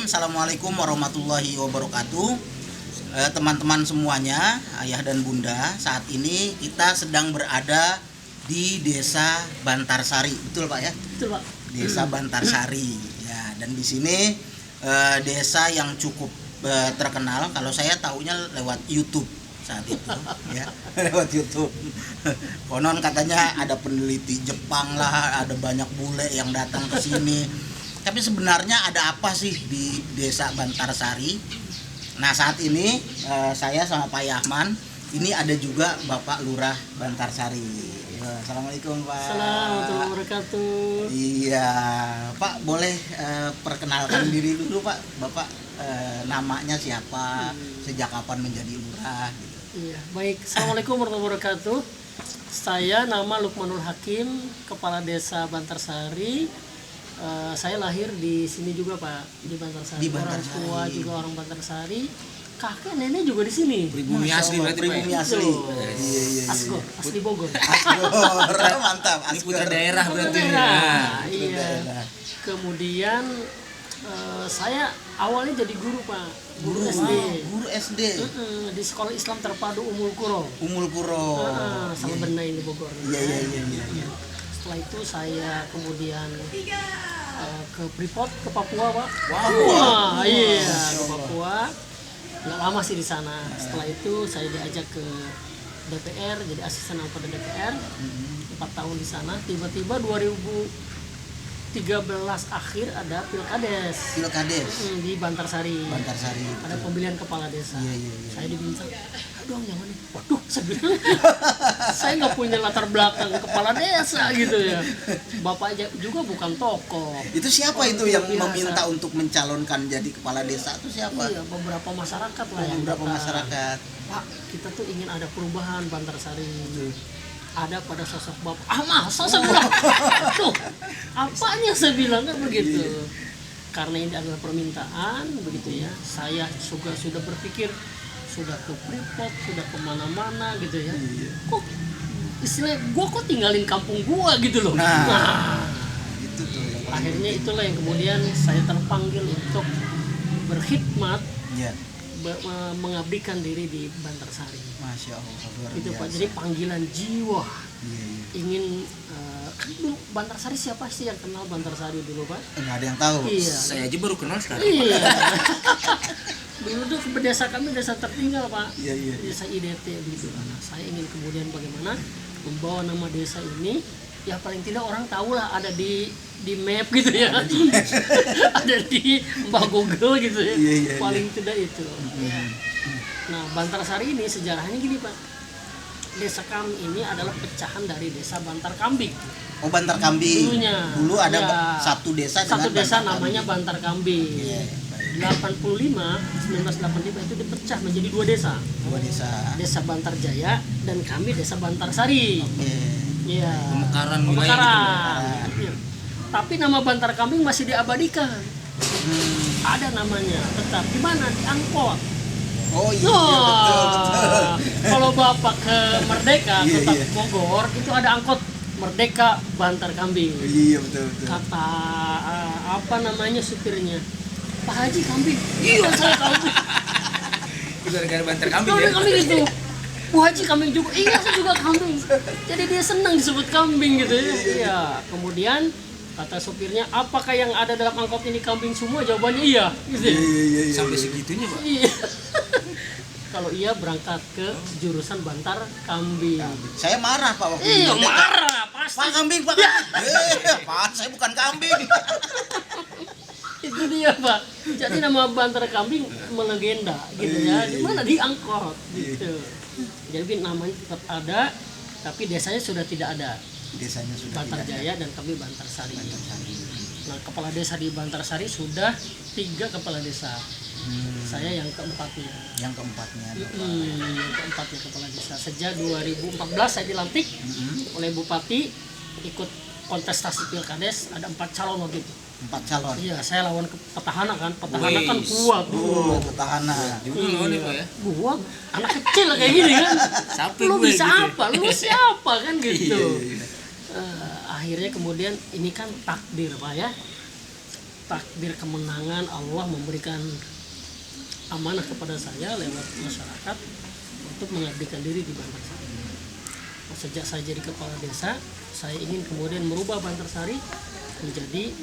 Assalamualaikum warahmatullahi wabarakatuh. Teman-teman semuanya, ayah dan bunda, saat ini kita sedang berada di Desa Bantarsari, betul Pak ya? Betul Pak. Desa Bantarsari, ya. Dan di sini desa yang cukup terkenal. Kalau saya taunya lewat YouTube saat itu, ya, lewat YouTube. Konon katanya ada peneliti Jepang lah, ada banyak bule yang datang ke sini. Tapi sebenarnya ada apa sih di Desa Bantarsari? Nah, saat ini saya sama Pak Yahman, ini ada juga Bapak Lurah Bantarsari. Assalamualaikum Pak. Assalamualaikum warahmatullahi wabarakatuh. Iya, Pak boleh perkenalkan diri dulu Pak. Bapak namanya siapa? Sejak kapan menjadi lurah? Iya, baik. Assalamualaikum warahmatullahi wabarakatuh. Saya nama Lukmanul Hakim, Kepala Desa Bantarsari. Saya lahir di sini juga Pak, di Bantarsari. Di Bantarsari. Orang tua juga orang Bantarsari. Kakek nenek juga di sini. Pribumi asli berarti Pak. Pribumi asli. Iya. Asgor, asli Bogor. Asgor, mantap. Ini putra daerah berarti. Nah, iya. daerah. Kemudian saya awalnya jadi guru Pak, guru SD. Guru SD. Di Sekolah Islam Terpadu Umul Quro. Umul Quro. Sama Benda ini Bogor. Iya. Setelah itu saya kemudian ke Freeport, ke Papua Pak. Wow. Iya, ke Papua. Nggak lama sih di sana. Setelah itu saya diajak ke DPR, jadi asisten anggota DPR. 4 tahun di sana. Tiba-tiba 2013 akhir ada Pilkades. Di Bantarsari. Ada pemilihan kepala desa. Iya. Saya diminta, dong jangan nih. Waduh, saya bilang, saya nggak punya latar belakang kepala desa gitu ya. Bapak juga bukan tokoh. Itu siapa itu yang biasa. meminta untuk mencalonkan jadi kepala desa itu siapa? Iya, beberapa masyarakat lah yang Beberapa datang. masyarakat. Pak, kita tuh ingin ada perubahan Bantarsari. Ada pada sosok bapak. Masa saya bilang, tuh, apanya saya bilang kan begitu. Karena ini adalah permintaan, begitu ya. Saya sudah berpikir, sudah ke Freeport, sudah kemana-mana gitu ya. Kok istilahnya, gua kok tinggalin kampung gua gitu loh. Nah, itu tuh. Akhirnya itulah yang kemudian saya terpanggil untuk berkhidmat, Ya. mengabdikan diri di Bantarsari. Masya Allah. Luar Itu Pak, biasa. jadi panggilan jiwa. Iya. Ingin kan dulu Bantarsari, siapa sih yang kenal Bantarsari dulu Pak? Nggak ada yang tahu. Iya. Saya aja baru kenal sekarang. Iya. Dulu tuh desa kami desa tertinggal Pak. Iya. Desa IDT gitu. Nah, saya ingin kemudian bagaimana membawa nama desa ini, ya paling tidak orang tahu lah ada di map gitu ya. Ada di Mbah Google gitu ya. Iya. Paling tidak itu. Nah, Bantarsari ini sejarahnya gini Pak. Desa kami ini adalah pecahan dari desa Bantar Kambing. Oh, Bantar Kambing. Dulunya. Dulu ada Ya. satu desa Satu dengan desa Bantar namanya Kambing. Bantar Kambing. Iya. 1985 itu dipecah menjadi 2 desa. Dua desa. Desa Bantarjaya dan kami desa Bantarsari. Oke. Iya. Pemekaran wilayah Pemekaran. Iya. Tapi nama Bantar Kambing masih diabadikan. Ada namanya, tetap di mana? Di angkot. Oh iya, Wah, betul. kalau Bapak ke Merdeka, Iya, kota iya. Bogor, itu ada angkot Merdeka Bantar Kambing. Iya, betul. Kata apa namanya supirnya, Pak Haji Kambing. Iya, saya kambing. Itu gara-gara Bantar Kambing Kambing, ya. kambing itu. Bu Haji kambing juga. Iya, saya juga kambing. Jadi dia senang disebut kambing gitu ya. Iya. Kemudian kata supirnya, apakah yang ada dalam angkot ini kambing semua? Jawabannya iya. Gitu. Iya. Sampai segitunya Pak. Iya. Kalau iya berangkat ke jurusan Bantar Kambing. Saya marah Pak waktu Iya, itu. marah pasti. Pak kambing. Pak, saya bukan kambing. Itu dia Pak. Jadi nama Bantar Kambing melegenda gitu ya. Di mana? Di angkot gitu. Jadi namanya tetap ada, tapi desanya sudah tidak ada. Desanya sudah Bantarjaya dan kami Bantarsari. Nah, kepala desa di Bantarsari sudah 3 kepala desa. Saya yang keempatnya. Yang keempatnya. Yang keempatnya kepala desa. Sejak 2014 saya dilantik oleh Bupati, ikut kontestasi Pilkades, ada 4 calon waktu itu. 4 calon. Iya, saya lawan ke petahana kan. Petahana kan kuat tuh. Petahana. Juga lawan nih Pak ya. Gua anak kecil kayak gini kan. Siapa Lu gue bisa gitu? apa? Lu siapa kan gitu. Iya. Akhirnya kemudian ini kan takdir Pak ya. takdir kemenangan Allah memberikan amanah kepada saya lewat masyarakat untuk mengabdikan diri di Bantarsari. Sejak saya jadi kepala desa, saya ingin kemudian merubah Bantarsari menjadi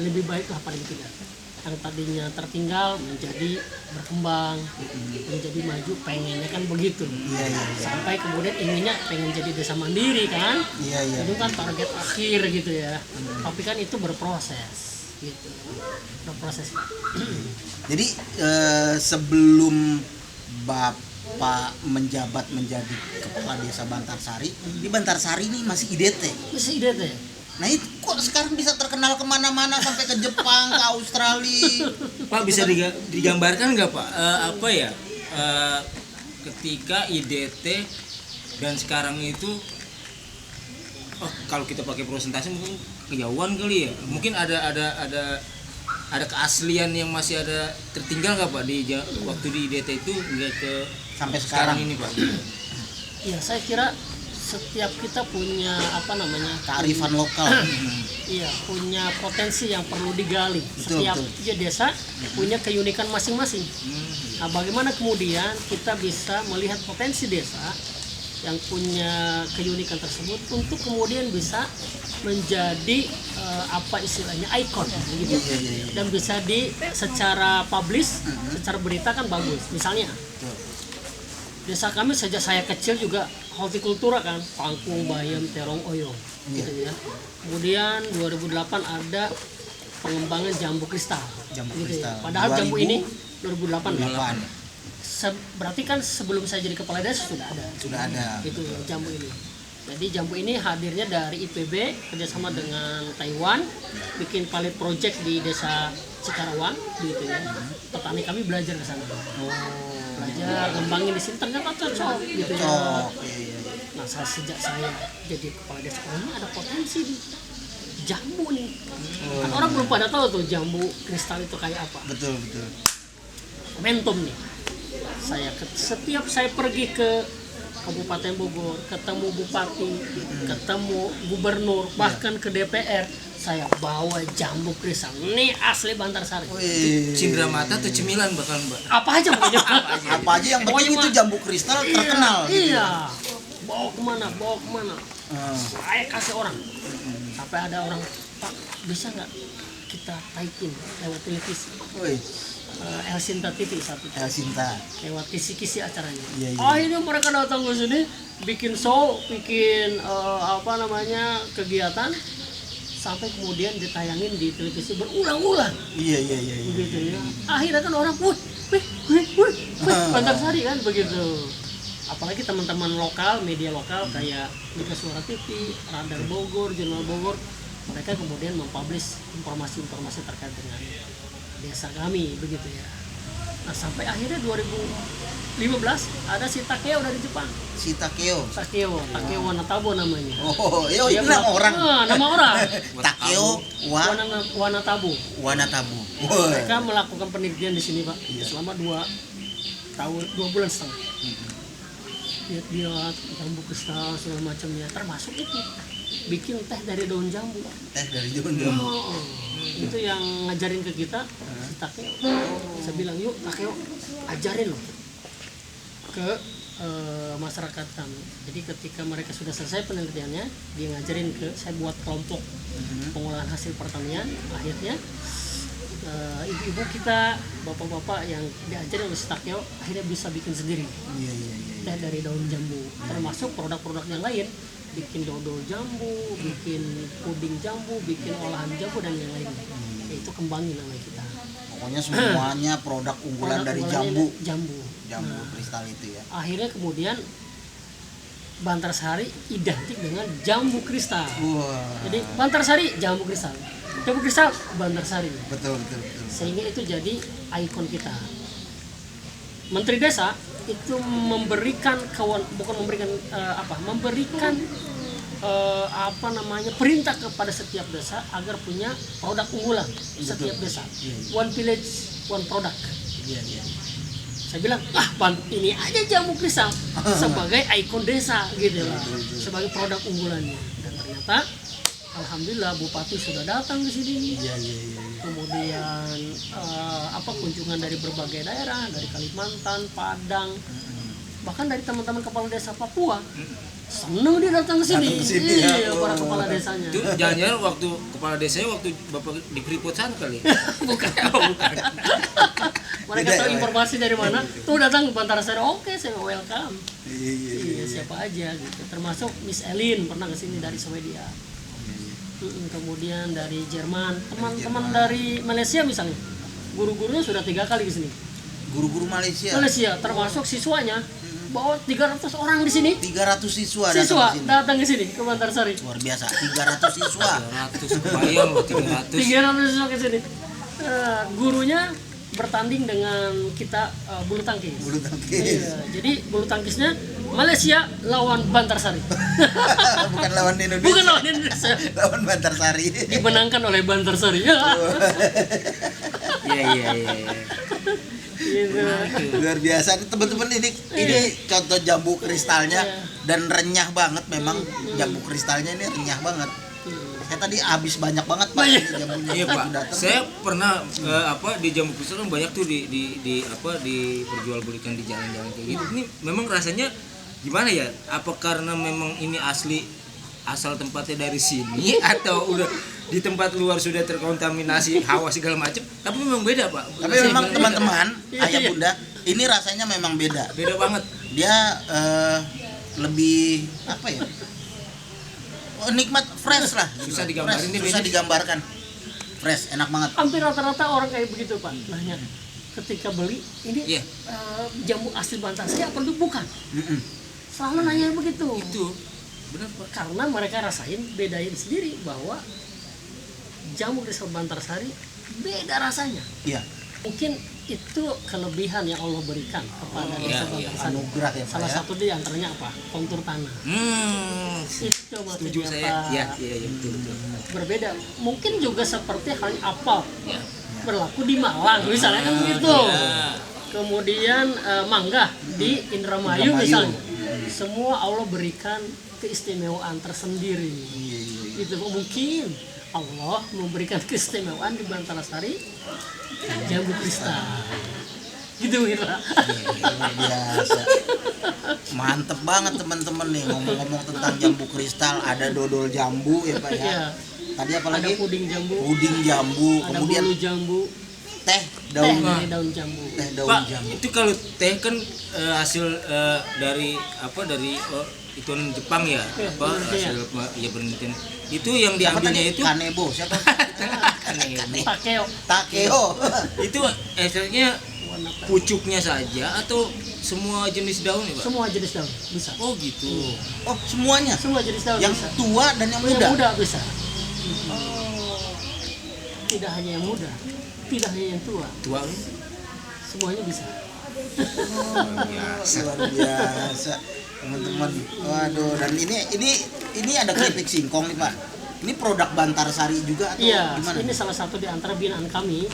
lebih baik lah paling tidak. Yang tadinya tertinggal menjadi berkembang, menjadi maju, pengennya kan begitu. Sampai kemudian inginnya pengen jadi desa mandiri kan. Itu kan target akhir gitu ya. Tapi kan itu berproses gitu. Berproses. Jadi sebelum Bapak menjabat menjadi kepala desa Bantarsari, di Bantarsari ini masih IDT. Masih IDT. Nah itu kok sekarang bisa terkenal kemana-mana sampai ke Jepang, ke Australia. Pak bisa digambarkan nggak Pak ketika IDT dan sekarang itu kalau kita pakai persentase mungkin kejauhan kali ya, mungkin ada keaslian yang masih ada tertinggal nggak Pak di waktu di IDT itu nggak ke sampai sekarang ini Pak? Ya saya kira setiap kita punya kearifan lokal. Iya, punya potensi yang perlu digali. Setiap desa punya keunikan masing-masing. Nah, bagaimana kemudian kita bisa melihat potensi desa yang punya keunikan tersebut untuk kemudian bisa menjadi istilahnya ikon gitu. Dan bisa secara publish, secara berita kan bagus. Misalnya desa kami sejak saya kecil juga hortikultura kan, pangkung, bayam, terong, oyong gitu ya. Kemudian 2008 ada pengembangan jambu kristal. Ya. Padahal jambu ini 2008. Berarti kan sebelum saya jadi kepala desa sudah ada. Itu jambu ini. Jadi jambu ini hadirnya dari IPB kerjasama dengan Taiwan, bikin pilot project di desa Cikarawang gitu ya. Petani kami belajar ke sana. Belajar ngembangin di sini ternyata cocok gitu ya. Nah, sejak saya jadi kepala desa, ini ada potensi di jambu nih. Kan orang belum pada tahu tuh jambu kristal itu kayak apa. Betul. Momentum nih. Setiap saya pergi ke Kabupaten Bogor, ketemu bupati, ketemu gubernur, bahkan ke DPR, saya bawa jambu kristal. Ini asli Bantarsari. Cindera mata atau cemilan bakal Mbak? Apa aja pokoknya. Apa aja yang penting itu jambu kristal terkenal. Iya. Bawa kemana? Saya kasih orang. Sampai ada orang, Pak, bisa nggak kita taikin lewat televisi? Elsinta TV satu. Elsinta. Lewat kisi-kisi acaranya. Iya. Akhirnya mereka datang ke sini, bikin show, bikin kegiatan, sampai kemudian ditayangin di televisi berulang-ulang. Iya. Begitu ya. Akhirnya kan orang, Bantarsari kan begitu. Apalagi teman-teman lokal, media lokal kayak Mega Suara TV, Radar Bogor, Jurnal Bogor, mereka kemudian mempublish informasi-informasi terkait dengan desa kami begitu ya. Nah, sampai akhirnya 2015 ada si Takeo dari Jepang. Takeo Wanatabo namanya. Itu nama orang. Nama orang. Takeo Wanatabo. Mereka melakukan penelitian di sini, Pak. Selama 2 bulan setengah. Lihat jambu kristal segala macamnya, termasuk itu bikin teh dari daun jambu. Itu yang ngajarin ke kita si Takeo. Saya bilang, yuk Takeo ajarin loh ke masyarakat kami. Jadi ketika mereka sudah selesai penelitiannya, dia ngajarin saya buat kelompok pengolahan hasil pertanian. Akhirnya ibu-ibu kita, bapak-bapak yang diajarin oleh si Takeo akhirnya bisa bikin sendiri teh dari daun jambu, termasuk produk-produk yang lain, bikin dodol jambu, bikin puding jambu, bikin olahan jambu dan yang lainnya. Itu kembangin nama kita. Pokoknya semuanya produk unggulan dari jambu kristal itu ya. Akhirnya kemudian Bantarsari identik dengan jambu kristal. Jadi Bantarsari jambu kristal. Jambu kristal Bantarsari. Betul. Sehingga itu jadi ikon kita. Menteri Desa itu memberikan perintah kepada setiap desa agar punya produk unggulan. Setiap desa. One village, one product. Saya bilang, ini aja jambu kristal sebagai ikon desa gitu lah, sebagai produk unggulannya. Dan ternyata Alhamdulillah Bupati sudah datang ke sini. Iya. Kemudian kunjungan dari berbagai daerah, dari Kalimantan, Padang, bahkan dari teman-teman kepala desa Papua. Seneng dia datang ke sini. Datang ke sini, ya. Iya, para kepala desanya. Itu jangan-jangan waktu kepala desanya waktu Bapak di Freeport sana kali. Bukan. Bukan. Mereka Beda, tahu ya? informasi dari mana. Tuh datang ke Bantarsari. Oke, saya welcome. Iya. Iya, siapa aja gitu. Termasuk Miss Elin pernah ke sini dari Swedia. Kemudian dari Jerman, teman-teman dari Malaysia misalnya. Guru-gurunya sudah 3 kali ke sini. Guru-guru Malaysia. Malaysia termasuk siswanya. Bawa 300 orang di sini. 300 siswa Datang ke sini ke Bantarsari. Luar biasa, 300 siswa. 300 kebayang loh 300. 300 siswa ke sini. Gurunya bertanding dengan kita bulu tangkis. Bulu tangkis. Iya, jadi bulu tangkisnya Malaysia lawan Bantarsari. Bukan lawan Indonesia. Bukan lawan Indonesia. Lawan Bantarsari. Dimenangkan oleh Bantarsari. Iya. Gitu. Luar biasa nih teman-teman, ini contoh jambu kristalnya dan renyah banget memang. Jambu kristalnya ini renyah banget. Saya tadi habis banyak banget Pak ini jambunya. Iya Pak, Datang. saya pernah di Jambu Kristal kan banyak tuh diperjualbelikan di jalan-jalan kayak gitu. Ini memang rasanya gimana ya? Apa karena memang ini asli asal tempatnya dari sini atau udah di tempat luar sudah terkontaminasi hawa segala macam? Tapi memang beda Pak. Tapi Rasanya memang beda. teman-teman, Iya, ayah iya. bunda, ini rasanya memang beda. Beda banget. Dia lebih apa ya? Nikmat, fresh lah. Susah digambarin Fresh, nih, susah Benny. digambarkan. Fresh, enak banget. Hampir rata-rata orang kayak begitu Pak. Nanya ketika beli ini Iya. jambu asli Bantarsari apa bukan? Mm-mm. Selalu nanya begitu. Itu benar Pak. Karena mereka rasain, bedain sendiri bahwa jamu kristal Bantarsari beda rasanya. Iya. Mungkin itu kelebihan yang Allah berikan kepada desa iya. Bantarsari. Anugerah ya Pak Salah ya. satu di antaranya apa? Kontur tanah. Itu Setuju maksudnya saya. Pak. Iya betul. Berbeda. Mungkin juga seperti halnya apel Ya. berlaku di Malang misalnya kan begitu. Ya. Kemudian mangga di Indramayu Indramayu. misalnya. Semua Allah berikan keistimewaan tersendiri. Iya. Itu mungkin Allah memberikan keistimewaan di Bantarsari jambu kristal. Gitu Wira. Luar biasa. Mantep banget teman-teman nih ngomong-ngomong tentang jambu kristal, ada dodol jambu ya Pak ya. Iya. Tadi apa Ada lagi? puding jambu, Puding jambu, ada kemudian bulu jambu, teh teh daun dari daun jambu. teh daun Pak, jambu. itu kalau teh kan hasil dari ituan Jepang ya, Iya, hasil ya penelitian. Itu yang diambilnya itu Kanebo siapa? kanebo. Takeo Takeo. Itu efeknya warna teh. pucuknya saja atau semua jenis daun ya, Pak? Semua jenis daun bisa. Oh gitu. Oh, semuanya. Semua jenis daun Yang bisa. tua dan yang Yang muda. muda bisa. Tidak hanya yang muda, tidak hanya yang tua, Tua lu? semuanya bisa. Biasa. Luar biasa. Teman-teman. Waduh, dan ini ada keripik singkong nih, Pak. Ini produk Bantarsari juga atau Iya, gimana? ini salah satu di antara binaan kami,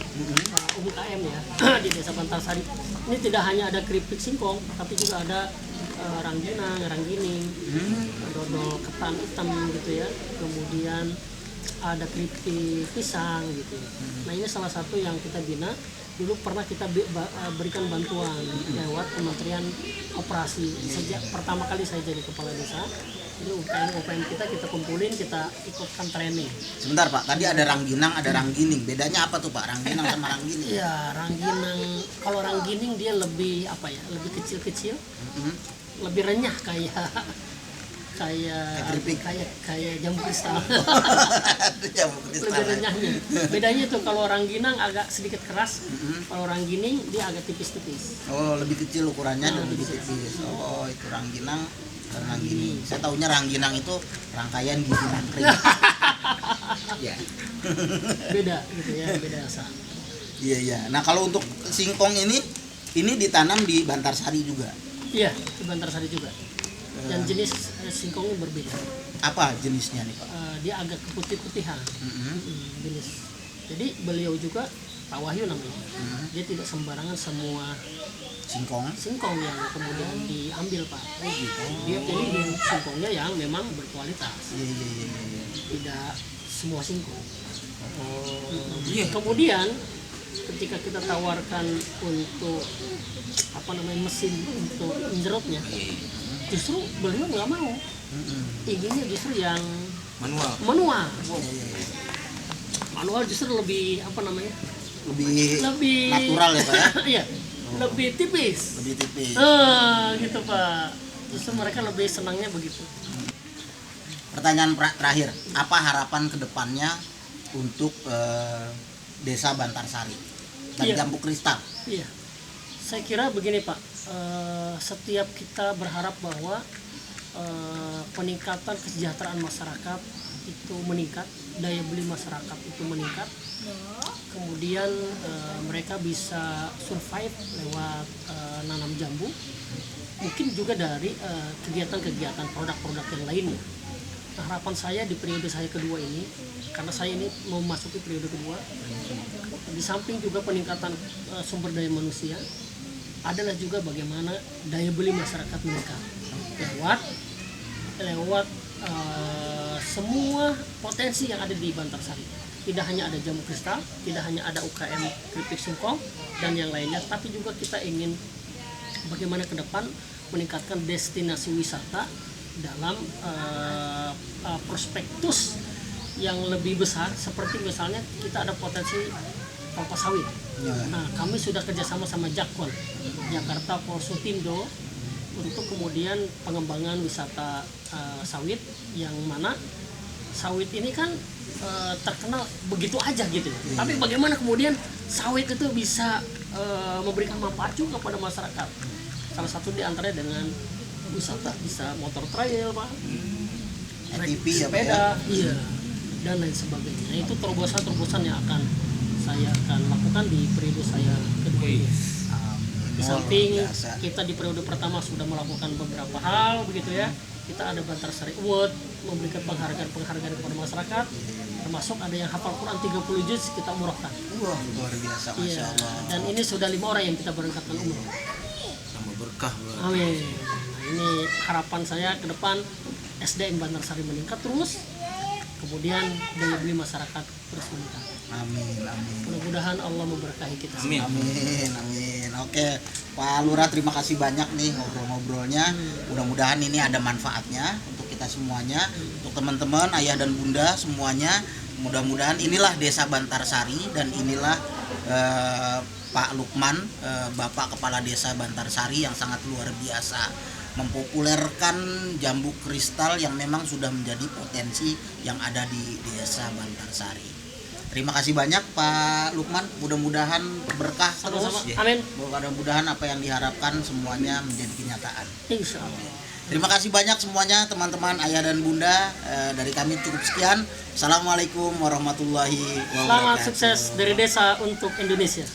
UMKM ya, di Desa Bantarsari. Ini tidak hanya ada keripik singkong, tapi juga ada rangginang, ranggining, dodol ketan hitam gitu ya. Kemudian ada keripik pisang gitu. Nah ini salah satu yang kita bina. Dulu pernah kita berikan bantuan lewat Kementerian Operasi. Sejak pertama kali saya jadi kepala desa, jadi UKM kita kumpulin, kita ikutkan training. Sebentar, Pak. Tadi ada rangginang, ada ranggining. Bedanya apa tuh, Pak? Rangginang sama ranggining? Iya, rangginang. Kalau ranggining dia lebih apa ya? Lebih kecil-kecil, lebih renyah kayak keripik. kayak jambu kristal. Jambu kristal. Lebih renyahnya. Bedanya tuh kalau rangginang agak sedikit keras, kalau ranggining dia agak tipis-tipis. Oh, lebih kecil ukurannya dan Lebih lebih kecil. tipis. Oh, itu rangginang dan ranggining. Saya taunya rangginang itu rangkaian gizi nangkring. Ya. Beda gitu ya, beda rasa. Iya, iya. Nah, kalau untuk singkong ini ditanam di Bantarsari juga. Iya, di Bantarsari juga. Dan jenis singkongnya berbeda. Apa jenisnya nih, Pak? Dia agak keputih-putihan. Jenis. Jadi beliau juga Pak Wahyu namanya. Dia tidak sembarangan semua Singkong. singkong yang kemudian diambil Pak. Dia pilih singkongnya yang memang berkualitas. Iya, iya, iya, iya. Tidak semua singkong. Iya. Kemudian ketika kita tawarkan untuk mesin untuk injerotnya, justru beliau nggak mau. Inginnya justru yang manual. Manual justru lebih lebih natural ya Pak ya. Iya, lebih tipis. Gitu Pak. Justru mereka lebih senangnya begitu. Pertanyaan terakhir, apa harapan kedepannya untuk Desa Bantarsari dan Iya. Jambu Kristal? Iya, saya kira begini Pak, setiap kita berharap bahwa peningkatan kesejahteraan masyarakat itu meningkat, daya beli masyarakat itu meningkat, kemudian mereka bisa survive lewat nanam jambu, mungkin juga dari kegiatan-kegiatan produk-produk yang lainnya. Nah, harapan saya di periode saya kedua ini, karena saya ini mau memasuki periode kedua, di samping juga peningkatan sumber daya manusia, adalah juga bagaimana daya beli masyarakat meningkat lewat semua potensi yang ada di Bantarsari. Tidak hanya ada Jambu Kristal, tidak hanya ada UKM keripik singkong dan yang lainnya, tapi juga kita ingin bagaimana ke depan meningkatkan destinasi wisata dalam prospektus yang lebih besar, seperti misalnya kita ada potensi kelapa sawit. Nah, kami sudah kerjasama sama Jakpon, Jakarta Polsutindo, untuk kemudian pengembangan wisata sawit, yang mana sawit ini kan terkenal begitu aja gitu. Tapi bagaimana kemudian sawit itu bisa memberikan manfaat juga kepada masyarakat. Salah satu diantaranya dengan wisata, bisa motor trail Pak, ATV ya Pak ya. sepeda, iya, dan lain sebagainya. Nah, itu terobosan-terobosan yang saya akan lakukan di periode saya kedua ini. Di samping kita di periode pertama sudah melakukan beberapa hal begitu ya. Kita ada Bantarsari Award, memberikan penghargaan kepada masyarakat, termasuk ada yang hafal Quran 30 juz kita umrohkan. Wah, luar biasa, Masya Iya, Allah. dan ini sudah 5 orang yang kita berangkatkan umroh. Tambah berkah. Amin. Nah, ini harapan saya ke depan, SDM Bantarsari meningkat terus, kemudian daya beli masyarakat terus meningkat. Amin, amin. Mudah-mudahan Allah memberkahi kita semua. Amin. Oke, Pak Lurah, terima kasih banyak nih ngobrol-ngobrolnya. Mudah-mudahan ini ada manfaatnya untuk kita semuanya, untuk teman-teman, ayah dan bunda semuanya. Mudah-mudahan inilah Desa Bantarsari dan inilah Pak Lukman, Bapak Kepala Desa Bantarsari yang sangat luar biasa mempopulerkan jambu kristal yang memang sudah menjadi potensi yang ada di Desa Bantarsari. Terima kasih banyak Pak Lukman, mudah-mudahan berkah Sama-sama. terus. Amin. Mudah-mudahan apa yang diharapkan semuanya menjadi kenyataan. Insya Allah. Terima kasih banyak semuanya teman-teman, ayah dan bunda. Dari kami cukup sekian. Assalamualaikum warahmatullahi wabarakatuh. Selamat sukses dari desa untuk Indonesia.